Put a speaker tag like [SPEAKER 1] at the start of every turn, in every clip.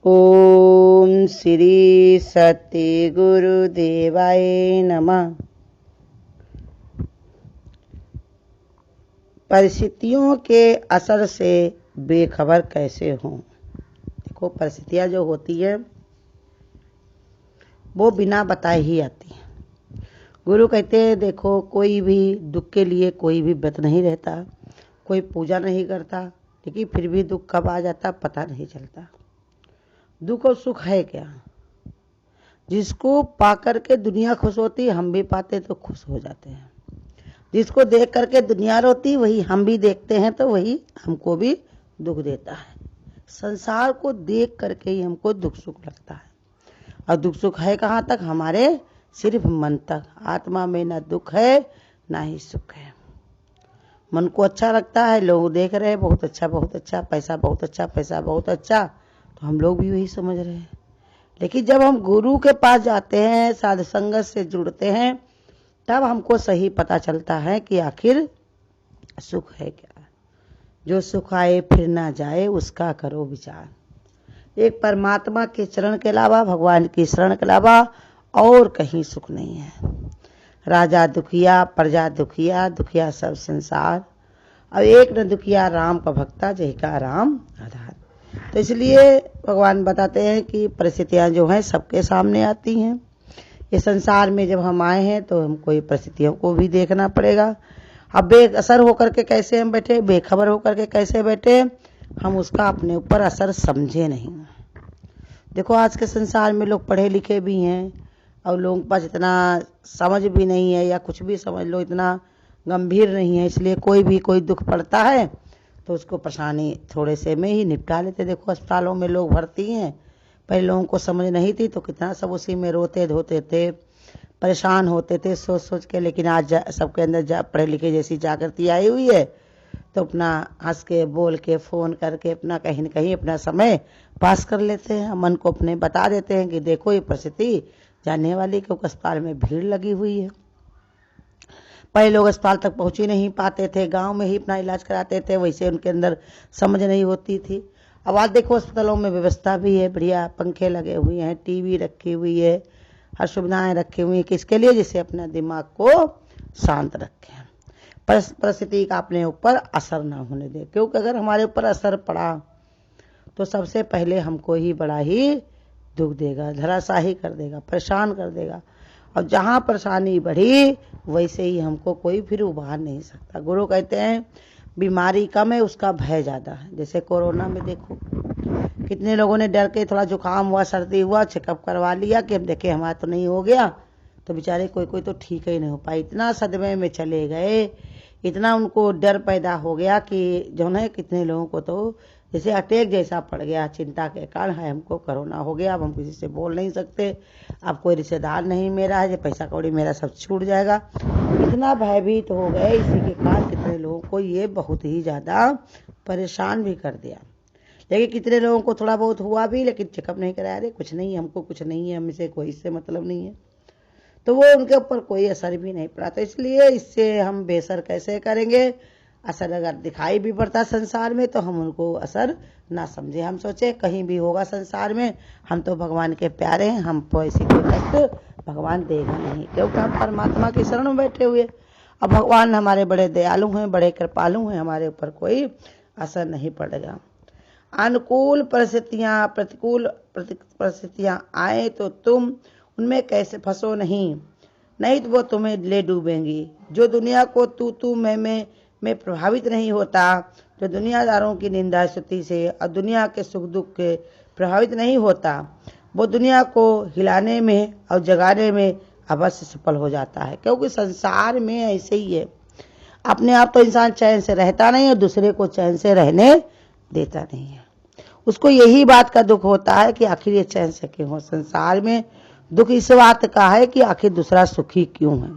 [SPEAKER 1] ओम श्री सत्य गुरुदेवाय नमः। परिस्थितियों के असर से बेखबर कैसे हों। देखो, परिस्थितियां जो होती है वो बिना बताए ही आती है। गुरु कहते हैं, देखो, कोई भी दुख के लिए कोई भी व्रत नहीं रहता, कोई पूजा नहीं करता, लेकिन फिर भी दुख कब आ जाता पता नहीं चलता। दुख और सुख है क्या? जिसको पाकर के दुनिया खुश होती, हम भी पाते तो खुश हो जाते हैं। जिसको देख करके दुनिया रोती, वही हम भी देखते हैं तो वही हमको भी दुख देता है। संसार को देख करके ही हमको दुख सुख लगता है। और दुख सुख है कहाँ तक? हमारे सिर्फ मन तक। आत्मा में ना दुख है ना ही सुख है। मन को अच्छा लगता है, लोग देख रहे हैं बहुत अच्छा बहुत अच्छा, पैसा बहुत अच्छा, पैसा बहुत अच्छा, तो हम लोग भी वही समझ रहे हैं। लेकिन जब हम गुरु के पास जाते हैं, साधु संगत से जुड़ते हैं, तब हमको सही पता चलता है कि आखिर सुख है क्या। जो सुख आए फिर ना जाए, उसका करो विचार। एक परमात्मा के चरण के अलावा, भगवान की शरण के अलावा और कहीं सुख नहीं है। राजा दुखिया, प्रजा दुखिया, दुखिया सब संसार। अब एक न दुखिया राम का भक्ता, जय का राम आधार। तो इसलिए भगवान बताते हैं कि परिस्थितियां जो हैं सबके सामने आती हैं। ये संसार में जब हम आए हैं तो हमको ये परिस्थितियों को भी देखना पड़ेगा। अब बेअसर होकर के कैसे हम बैठे, बेखबर होकर के कैसे बैठे, हम उसका अपने ऊपर असर समझे नहीं। देखो, आज के संसार में लोग पढ़े लिखे भी हैं और लोगों के पास इतना समझ भी नहीं है, या कुछ भी समझ लो इतना गंभीर नहीं है। इसलिए कोई दुख पड़ता है तो उसको परेशानी थोड़े से में ही निपटा लेते। देखो, अस्पतालों में लोग भर्ती हैं, पहले लोगों को समझ नहीं थी तो कितना सब उसी में रोते धोते थे, परेशान होते थे सोच सोच के। लेकिन आज सबके अंदर पढ़े लिखे जैसी जागृति आई हुई है, तो अपना हंस के बोल के फ़ोन करके अपना कहीं न कहीं अपना समय पास कर लेते हैं। मन को अपने बता देते हैं कि देखो, ये परिस्थिति जानने वाली, क्योंकि अस्पताल में भीड़ लगी हुई है। पहले लोग अस्पताल तक पहुंच ही नहीं पाते थे, गांव में ही अपना इलाज कराते थे, वैसे उनके अंदर समझ नहीं होती थी। अब आज देखो, अस्पतालों में व्यवस्था भी है, बढ़िया पंखे लगे हुए हैं, टीवी रखी हुई है, हर सुविधाएं रखी हुई हैं। किसके लिए? जिससे अपना दिमाग को शांत रखें, परिस्थिति का अपने ऊपर असर ना होने दे। क्योंकि अगर हमारे ऊपर असर पड़ा तो सबसे पहले हमको ही बड़ा ही दुख देगा, धराशाही कर देगा, परेशान कर देगा। और जहाँ परेशानी बढ़ी वैसे ही हमको कोई फिर उबार नहीं सकता। गुरु कहते हैं, बीमारी कम है, उसका भय ज़्यादा है। जैसे कोरोना में देखो, कितने लोगों ने डर के, थोड़ा जुकाम हुआ, सर्दी हुआ, चेकअप करवा लिया कि हम देखे हमारा तो नहीं हो गया, तो बेचारे कोई तो ठीक ही नहीं हो पाए। इतना सदमे में चले गए, इतना उनको डर पैदा हो गया कि जो है कितने लोगों को तो जैसे अटैक जैसा पड़ गया। चिंता के कारण है, हमको कोरोना हो गया, अब हम किसी से बोल नहीं सकते, अब कोई रिश्तेदार नहीं मेरा है, जो पैसा कौड़ी मेरा सब छूट जाएगा। इतना भयभीत हो गए, इसी के कारण कितने लोगों को ये बहुत ही ज़्यादा परेशान भी कर दिया। लेकिन कितने लोगों को थोड़ा बहुत हुआ भी, लेकिन चेकअप नहीं कराया, रे कुछ नहीं, हमको कुछ नहीं है, हमसे कोई इससे मतलब नहीं है, तो वो उनके ऊपर कोई असर भी नहीं पड़ा। तो इसलिए इससे हम बेसर कैसे करेंगे? असर अगर दिखाई भी पड़ता संसार में तो हम उनको असर ना समझे। हम सोचे कहीं भी होगा संसार में, हम तो भगवान के प्यारे हैं, हमको ऐसी कोई कष्ट भगवान देगा नहीं, क्योंकि हम परमात्मा की शरण में बैठे हुए। अब भगवान हमारे बड़े दयालु हैं, बड़े कृपालु हैं, हमारे ऊपर कोई असर नहीं पड़ेगा। अनुकूल परिस्थितियाँ, प्रतिकूल परिस्थितियाँ आए तो तुम उनमें कैसे फंसो नहीं तो वो तुम्हें ले डूबेंगी। जो दुनिया को तू मैं प्रभावित नहीं होता, जो दुनियादारों की निंदा स्तुति से और दुनिया के सुख दुख के प्रभावित नहीं होता, वो दुनिया को हिलाने में और जगाने में अवश्य सफल हो जाता है। क्योंकि संसार में ऐसे ही है, अपने आप तो इंसान चैन से रहता नहीं और दूसरे को चैन से रहने देता नहीं है। उसको यही बात का दुख होता है कि आखिर ये चैन से क्यों हो। संसार में दुख इस बात का है कि आखिर दूसरा सुखी क्यों है।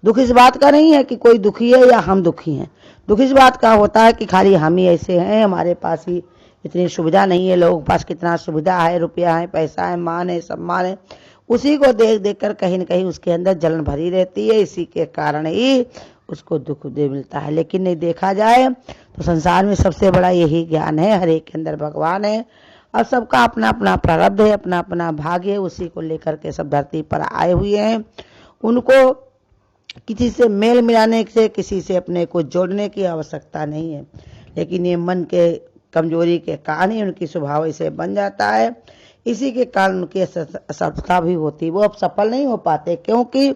[SPEAKER 1] दुख इस बात का नहीं है कि कोई दुखी है या हम दुखी हैं। दुख इस बात का होता है कि खाली हम ही ऐसे हैं, हमारे पास ही इतनी सुविधा नहीं है। लोगों के पास कितना सुविधा है, रुपया है, पैसा है, मान है, सम्मान है, उसी को देख देख कर कहीं न कहीं उसके अंदर जलन भरी रहती है। इसी के कारण ही उसको दुख दे मिलता है। लेकिन नहीं देखा जाए तो संसार में सबसे बड़ा यही ज्ञान है, हर एक के अंदर भगवान है, और सबका अपना अपना प्रारब्ध है, अपना अपना भाग्य है, उसी को लेकर के सब धरती पर आए हुए हैं। उनको किसी से मेल मिलाने से, किसी से अपने को जोड़ने की आवश्यकता नहीं है, लेकिन ये मन के कमजोरी के कारण ही उनकी स्वभाव ऐसे बन जाता है। इसी के कारण उनकी असफलता भी होती है, वो अब सफल नहीं हो पाते, क्योंकि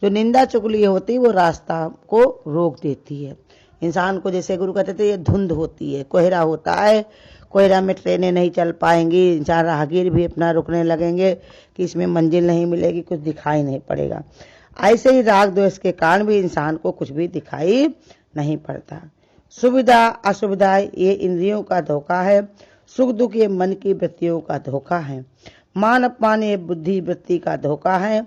[SPEAKER 1] जो निंदा चुगली होती है वो रास्ता को रोक देती है। इंसान को, जैसे गुरु कहते थे, ये धुंध होती है, कोहरा होता है, कोहरा में ट्रेनें नहीं चल पाएंगी, इंसान राहगीर भी अपना रुकने लगेंगे कि इसमें मंजिल नहीं मिलेगी, कुछ दिखाई नहीं पड़ेगा। ऐसे ही राग द्वेष के कारण भी इंसान को कुछ भी दिखाई नहीं पड़ता। सुविधा असुविधा ये इंद्रियों का धोखा है, सुख दुख ये मन की वृत्तियों का धोखा है, मान अपमान ये बुद्धि वृत्ति का धोखा है।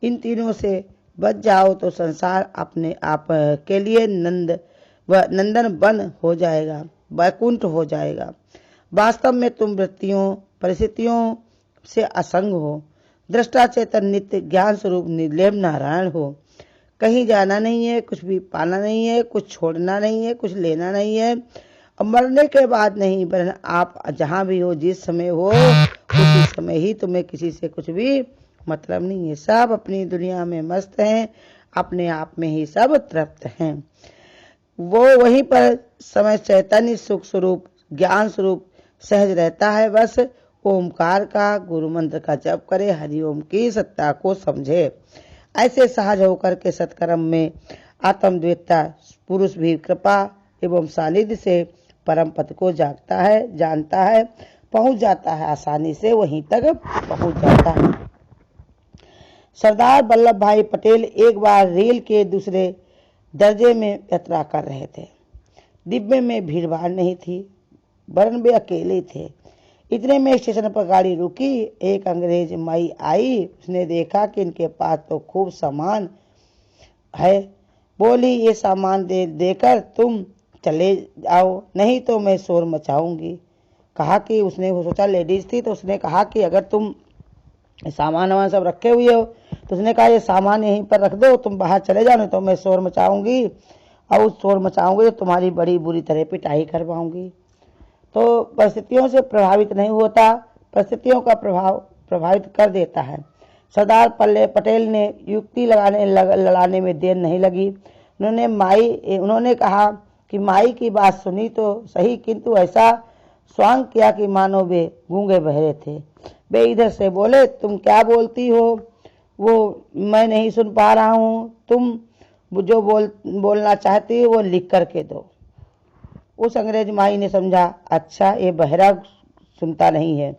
[SPEAKER 1] इन तीनों से बच जाओ तो संसार अपने आप के लिए नंदन वन हो जाएगा, वैकुंठ हो जाएगा। वास्तव में तुम वृत्तियों परिस्थितियों से असंग हो, दृष्टा चेतन नित्य ज्ञान स्वरूप निर्लेप नारायण हो। कहीं जाना नहीं है, कुछ भी पाना नहीं है, कुछ छोड़ना नहीं है, कुछ लेना नहीं है, और मरने के बाद नहीं, वरन आप जहां भी हो, जिस समय हो, उसी समय ही तुम्हें किसी से कुछ भी मतलब नहीं है। सब अपनी दुनिया में मस्त हैं, अपने आप में ही सब तृप्त हैं। वो वहीं पर समय चैतन्य सुख स्वरूप ज्ञान स्वरूप सहज रहता है। बस ओमकार का गुरु मंत्र का जप करे, हरिओम की सत्ता को समझे। ऐसे सहज होकर के सत्कर्म में आत्मद्वेता पुरुष भी कृपा एवं सानिध्य से परम पद को जागता है, जानता है, पहुंच जाता है, आसानी से वहीं तक पहुंच जाता है। सरदार वल्लभ भाई पटेल एक बार रेल के दूसरे दर्जे में यात्रा कर रहे थे। डिब्बे में भीड़ भाड़ नहीं थी, वरन वे अकेले थे। इतने में स्टेशन पर गाड़ी रुकी, एक अंग्रेज माई आई। उसने देखा कि इनके पास तो खूब सामान है, बोली ये सामान देकर तुम चले जाओ, नहीं तो मैं शोर मचाऊंगी। कहा कि उसने वो सोचा लेडीज थी, तो उसने कहा कि अगर तुम सामान वामान सब रखे हुए हो, तो उसने कहा ये सामान यहीं पर रख दो, तुम बाहर चले जाओ, नहीं तो मैं शोर मचाऊंगी, और उस शोर मचाऊंगी तो तुम्हारी बड़ी बुरी तरह पिटाई करवाऊंगी। तो परिस्थितियों से प्रभावित नहीं होता, परिस्थितियों का प्रभाव प्रभावित कर देता है। सरदार पटेल ने युक्ति लड़ाने में देर नहीं लगी। उन्होंने कहा कि माई की बात सुनी तो सही, किंतु ऐसा स्वांग किया कि मानो वे गूंगे बहरे थे। वे इधर से बोले, तुम क्या बोलती हो, वो मैं नहीं सुन पा रहा हूँ, तुम जो बोलना चाहती हो वो लिख करके दो। उस अंग्रेज माई ने समझा, अच्छा ये बहरा सुनता नहीं है,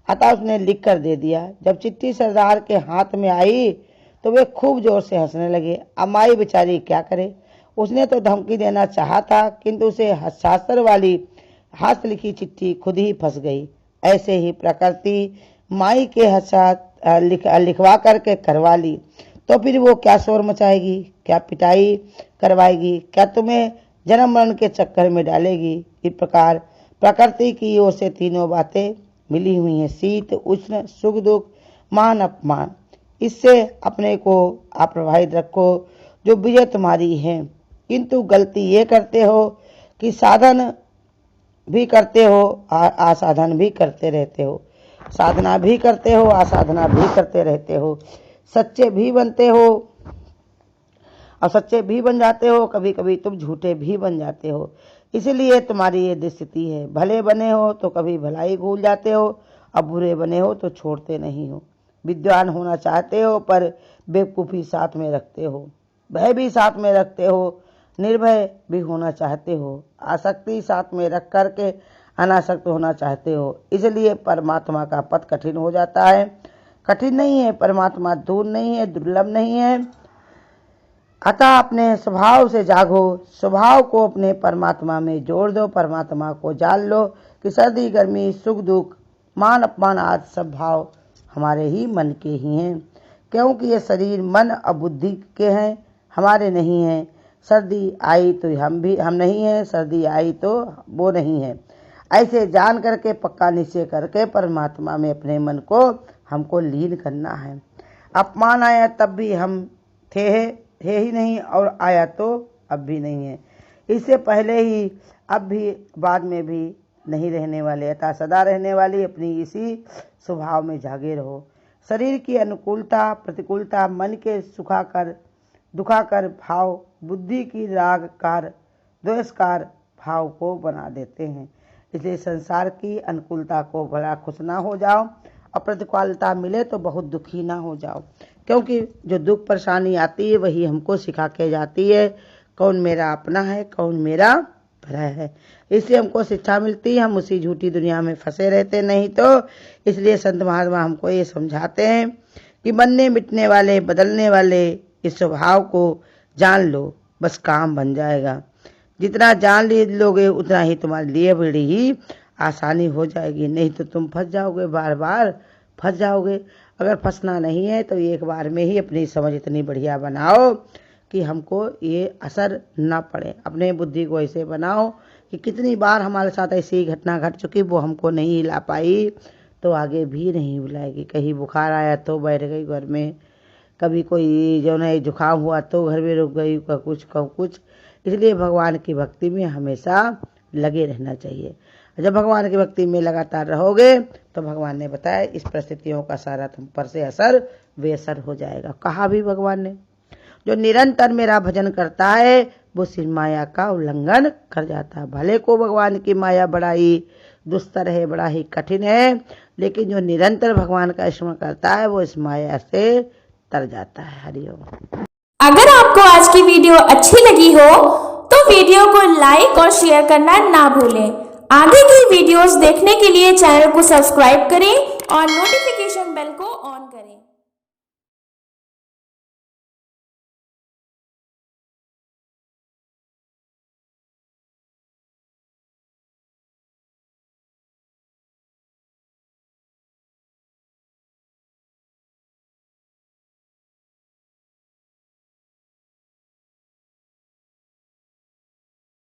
[SPEAKER 1] अतः उसने लिख कर दे दिया। जब चिट्ठी सरदार के हाथ में आई तो वे खूब जोर से हंसने लगे। अब माई बेचारी क्या करे, उसने तो धमकी देना चाहा था, किंतु उसे हस्ताक्षर वाली हाथ लिखी चिट्ठी खुद ही फंस गई। ऐसे ही प्रकृति माई के लिखवा करके करवा ली, तो फिर वो क्या शोर मचाएगी, क्या पिटाई करवाएगी, क्या तुम्हें जन्म मरण के चक्कर में डालेगी। इस प्रकार प्रकृति की ओर से तीनों बातें मिली हुई हैं, शीत उष्ण सुख दुख मान अपमान। इससे अपने को आप प्रभावित रखो, जो विजय तुम्हारी है। किंतु गलती ये करते हो कि साधन भी करते हो, असाधन भी करते रहते हो, साधना भी करते हो, असाधना भी करते रहते हो, सच्चे भी बनते हो और सच्चे भी बन जाते हो, कभी कभी तुम झूठे भी बन जाते हो। इसलिए तुम्हारी ये स्थिति है। भले बने हो तो कभी भलाई भूल जाते हो, और बुरे बने हो तो छोड़ते नहीं हो। विद्वान होना चाहते हो पर बेवकूफ़ी साथ में रखते हो, भय भी साथ में रखते हो, निर्भय भी होना चाहते हो, आसक्ति साथ में रख करके अनासक्त होना चाहते हो। इसलिए परमात्मा का पथ कठिन हो जाता है। कठिन नहीं है, परमात्मा दूर नहीं है, दुर्लभ नहीं है। अतः अपने स्वभाव से जागो, स्वभाव को अपने परमात्मा में जोड़ दो, परमात्मा को जान लो कि सर्दी गर्मी सुख दुख मान अपमान आदि सब भाव हमारे ही मन के ही हैं, क्योंकि ये शरीर मन और बुद्धि के हैं, हमारे नहीं हैं। सर्दी आई तो हम नहीं हैं, सर्दी आई तो वो नहीं है। ऐसे जान करके पक्का निश्चय करके परमात्मा में अपने मन को हमको लीन करना है। अपमान आया तब भी हम थे ही नहीं, और आया तो अब भी नहीं है। इससे पहले ही, अब भी, बाद में भी नहीं रहने वाले, अतः सदा रहने वाली अपनी इसी स्वभाव में जागे रहो। शरीर की अनुकूलता प्रतिकूलता मन के सुखाकर दुखाकर भाव बुद्धि की रागकार द्वेषकार भाव को बना देते हैं। इसलिए संसार की अनुकूलता को बड़ा खुश ना हो जाओ और प्रतिकूलता मिले तो बहुत दुखी ना हो जाओ, क्योंकि जो दुख परेशानी आती है वही हमको सिखा के जाती है कौन मेरा अपना है कौन मेरा परा है। इसलिए हमको शिक्षा मिलती है, हम उसी झूठी दुनिया में फंसे रहते नहीं तो। इसलिए संत महात्मा हमको ये समझाते हैं कि बनने मिटने वाले बदलने वाले इस स्वभाव को जान लो, बस काम बन जाएगा। जितना जान लोगे उतना ही तुम्हारे लिए बड़ी ही आसानी हो जाएगी, नहीं तो तुम फंस जाओगे, बार बार फंस जाओगे। अगर फंसना नहीं है तो एक बार में ही अपनी समझ इतनी बढ़िया बनाओ कि हमको ये असर ना पड़े। अपने बुद्धि को ऐसे बनाओ कि कितनी बार हमारे साथ ऐसी घटना घट चुकी, वो हमको नहीं हिला पाई तो आगे भी नहीं बुलाएगी। कहीं बुखार आया तो बैठ गई घर में, कभी कोई जो है जुकाम हुआ तो घर में रुक गई, कुछ। इसलिए भगवान की भक्ति में हमेशा लगे रहना चाहिए। जब भगवान की भक्ति में लगातार रहोगे तो भगवान ने बताया इस परिस्थितियों का सारा तुम पर से असर बेअसर हो जाएगा। कहा भी भगवान ने, जो निरंतर मेरा भजन करता है वो सिर माया का उल्लंघन कर जाता है। भले को भगवान की माया बड़ा ही दुस्तर है, बड़ा ही कठिन है, लेकिन जो निरंतर भगवान का स्मरण करता है वो इस माया से तर जाता है। हरिओम।
[SPEAKER 2] अगर आपको आज की वीडियो अच्छी लगी हो तो वीडियो को लाइक और शेयर करना ना भूलें। आगे की वीडियोस देखने के लिए चैनल को सब्सक्राइब करें और नोटिफिकेशन